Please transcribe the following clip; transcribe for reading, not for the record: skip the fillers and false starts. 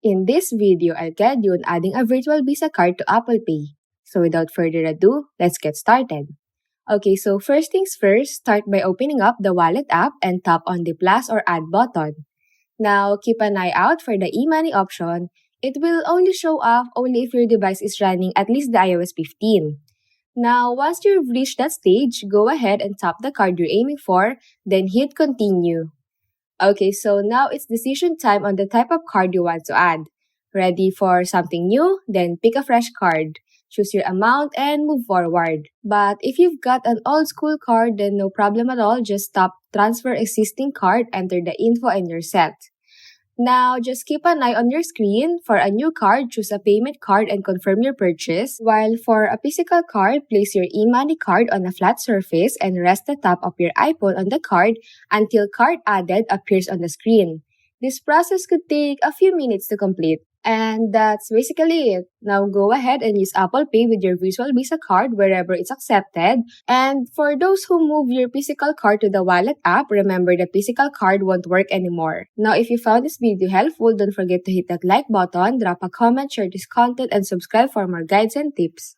In this video, I'll guide you on adding a virtual Visa card to Apple Pay. So without further ado, let's get started. Okay, so first things first, start by opening up the Wallet app and tap on the plus or add button. Now, keep an eye out for the e-money option. It will only show up only if your device is running at least the iOS 15. Now, once you've reached that stage, go ahead and tap the card you're aiming for, then hit continue. Okay, so now it's decision time on the type of card you want to add. Ready for something new? Then pick a fresh card. Choose your amount and move forward. But if you've got an old school card, then no problem at all. Just tap transfer existing card, enter the info, and you're set. Now, just keep an eye on your screen. For a new card, choose a payment card and confirm your purchase. While for a physical card, place your e-money card on a flat surface and rest the top of your iPhone on the card until card added appears on the screen. This process could take a few minutes to complete. And that's basically it. Now go ahead and use Apple Pay with your Visual Visa card wherever it's accepted. And for those who move your physical card to the Wallet app, remember the physical card won't work anymore. Now if you found this video helpful, don't forget to hit that like button, drop a comment, share this content, and subscribe for more guides and tips.